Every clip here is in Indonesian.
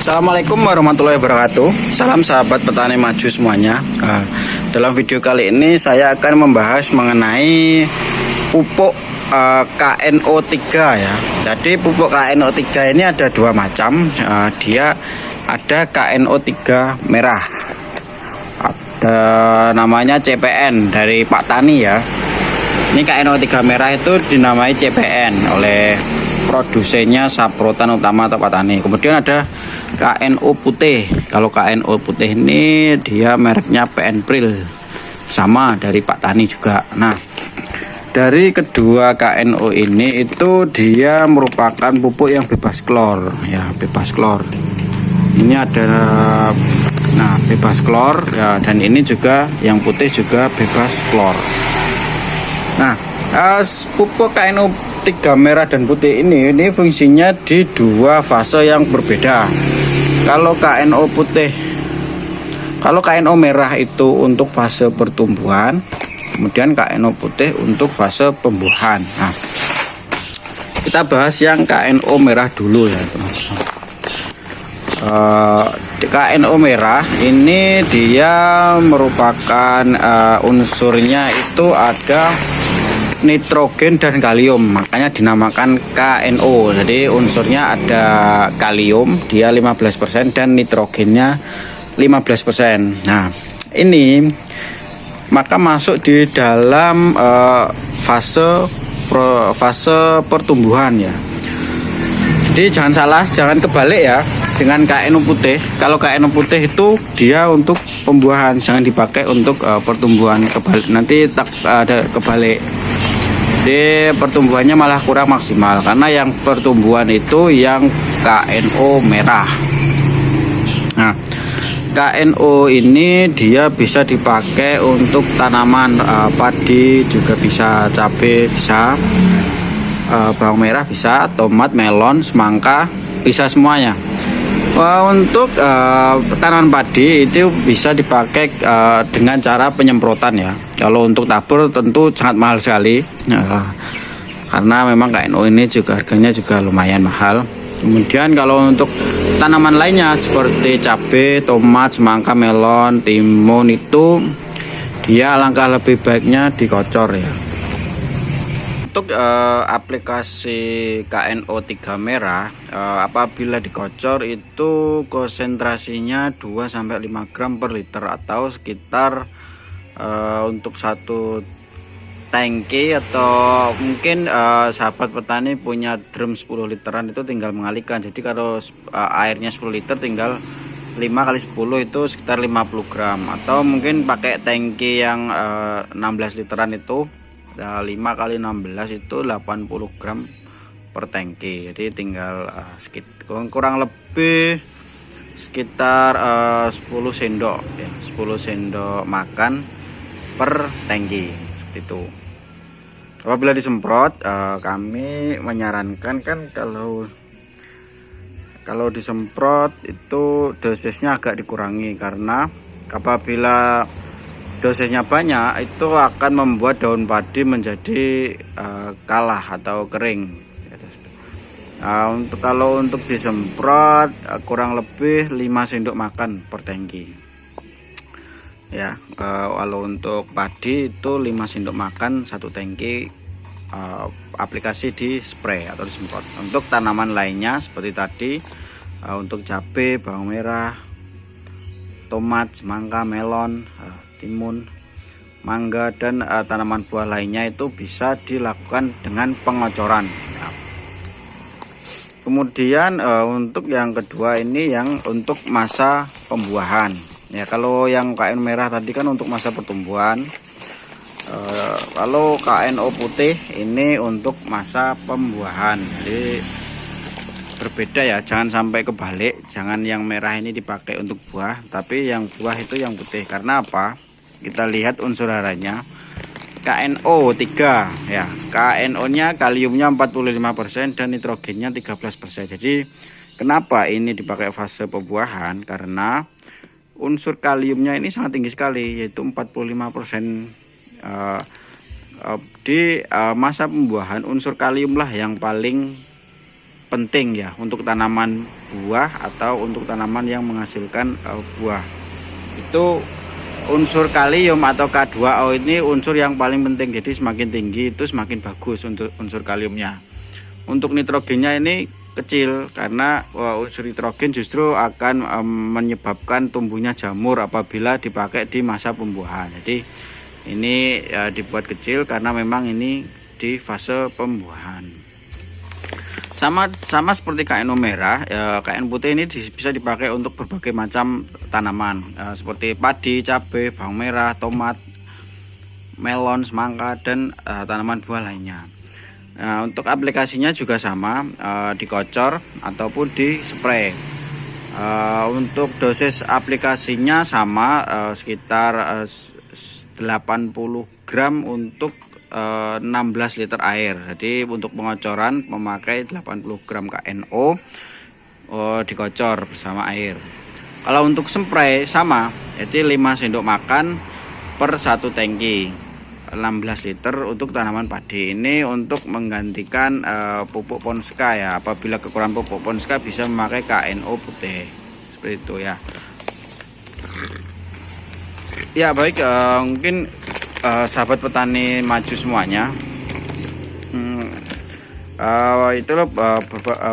Assalamualaikum warahmatullahi wabarakatuh. Salam sahabat petani maju semuanya. Dalam video kali ini saya akan membahas mengenai pupuk KNO3 ya. Jadi pupuk KNO3 ini ada dua macam. Dia ada KNO3 merah, ada namanya CPN dari Pak Tani ya. Ini KNO3 merah itu dinamai CPN oleh produsennya Saprotan Utama atau Pak Tani. Kemudian ada KNO putih. Kalau KNO putih ini dia mereknya PN Pril, sama dari Pak Tani juga. Nah, dari kedua KNO ini itu dia merupakan pupuk yang bebas klor ya, bebas klor. Ini ada bebas klor ya, dan ini juga yang putih juga bebas klor. Nah, pupuk KNO3 merah dan putih ini fungsinya di dua fase yang berbeda. Kalau KNO merah itu untuk fase pertumbuhan, kemudian KNO putih untuk fase pembuahan. Nah, kita bahas yang KNO merah dulu ya, teman-teman. KNO merah ini dia merupakan unsurnya itu ada nitrogen dan kalium, makanya dinamakan KNO. Jadi unsurnya ada kalium dia 15% dan nitrogennya 15%. Nah, ini maka masuk di dalam fase pertumbuhan ya. Jadi jangan salah, jangan kebalik ya dengan KNO putih. Kalau KNO putih itu dia untuk pembuahan, jangan dipakai untuk pertumbuhan. Kebalik, nanti ada kebalik. Jadi pertumbuhannya malah kurang maksimal, karena yang pertumbuhan itu yang KNO merah. Nah, KNO ini dia bisa dipakai untuk tanaman padi, juga bisa cabai, bisa bawang merah, bisa tomat, melon, semangka, bisa semuanya. Untuk tanaman padi itu bisa dipakai dengan cara penyemprotan ya. Kalau untuk tabur tentu sangat mahal sekali, karena memang KNO ini juga harganya juga lumayan mahal. Kemudian kalau untuk tanaman lainnya seperti cabai, tomat, semangka, melon, timun itu dia alangkah lebih baiknya dikocor ya. Untuk aplikasi KNO3 merah, apabila dikocor itu konsentrasinya 2-5 gram per liter, atau sekitar untuk satu tangki, atau mungkin sahabat petani punya drum 10 literan itu tinggal mengalihkan. Jadi kalau airnya 10 liter tinggal 5 kali 10 itu sekitar 50 gram, atau mungkin pakai tangki yang 16 literan itu 5 kali 16 itu 80 gram per tangki. Jadi tinggal kurang lebih sekitar 10 sendok ya, 10 sendok makan per tangki seperti itu. Apabila disemprot, kami menyarankan kan kalau disemprot itu dosisnya agak dikurangi, karena apabila dosisnya banyak itu akan membuat daun padi menjadi kalah atau kering. Kalau untuk disemprot kurang lebih 5 sendok makan per tangki ya. Kalau untuk padi itu 5 sendok makan satu tangki aplikasi di spray atau disemprot. Untuk tanaman lainnya seperti tadi, untuk cabai, bawang merah, tomat, semangka, melon, timun, mangga, dan tanaman buah lainnya itu bisa dilakukan dengan pengocoran ya. Kemudian untuk yang kedua ini yang untuk masa pembuahan ya. Kalau yang KNO merah tadi kan untuk masa pertumbuhan, kalau KNO putih ini untuk masa pembuahan. Jadi berbeda ya, jangan sampai kebalik, jangan yang merah ini dipakai untuk buah, tapi yang buah itu yang putih. Karena apa? Kita lihat unsur haranya. KNO3 ya, KNO nya kaliumnya 45% dan nitrogennya 13%. Jadi kenapa ini dipakai fase pembuahan? Karena unsur kaliumnya ini sangat tinggi sekali, yaitu 45%. Di masa pembuahan unsur kalium lah yang paling penting ya untuk tanaman buah atau untuk tanaman yang menghasilkan buah. Itu unsur kalium atau K2O ini unsur yang paling penting, jadi semakin tinggi itu semakin bagus untuk unsur kaliumnya. Untuk nitrogennya ini kecil karena unsur nitrogen justru akan menyebabkan tumbuhnya jamur apabila dipakai di masa pembuahan. Jadi ini dibuat kecil karena memang ini di fase pembuahan. Sama seperti KNO merah, KN putih ini bisa dipakai untuk berbagai macam tanaman seperti padi, cabai, bawang merah, tomat, melon, semangka, dan tanaman buah lainnya. Untuk aplikasinya juga sama, dikocor ataupun di spray. Untuk dosis aplikasinya sama, sekitar 80 gram untuk 16 liter air. Jadi untuk pengocoran memakai 80 gram KNO dikocor bersama air. Kalau untuk spray sama, jadi 5 sendok makan per 1 tangki. 16 liter untuk tanaman padi. Ini untuk menggantikan pupuk Ponska ya. Apabila kekurangan pupuk Ponska bisa memakai KNO putih. Seperti itu ya. Ya baik, mungkin sahabat petani maju semuanya, itulah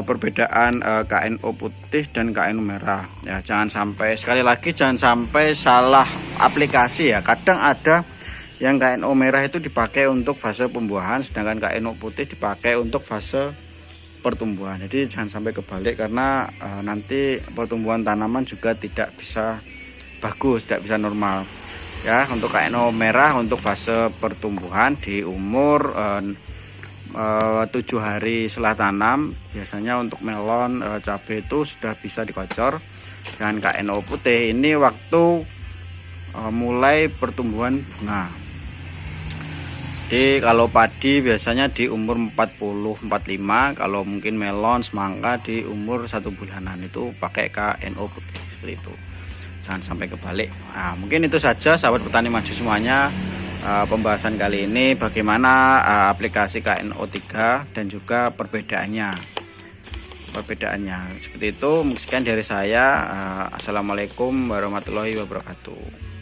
perbedaan KNO putih dan KNO merah ya. Jangan sampai, sekali lagi jangan sampai salah aplikasi ya. Kadang ada yang KNO merah itu dipakai untuk fase pembuahan, sedangkan KNO putih dipakai untuk fase pertumbuhan. Jadi jangan sampai kebalik, karena nanti pertumbuhan tanaman juga tidak bisa bagus, tidak bisa normal ya. Untuk KNO merah untuk fase pertumbuhan di umur 7 hari setelah tanam, biasanya untuk melon, cabai itu sudah bisa dikocor. Dan KNO putih ini waktu mulai pertumbuhan bunga. Jadi kalau padi biasanya di umur 40-45, kalau mungkin melon, semangka di umur 1 bulanan itu pakai KNO putih, seperti itu. Jangan sampai kebalik. Nah, mungkin itu saja sahabat petani maju semuanya, pembahasan kali ini bagaimana aplikasi KNO3 dan juga perbedaannya. Seperti itu. Sekian dari saya. Assalamualaikum warahmatullahi wabarakatuh.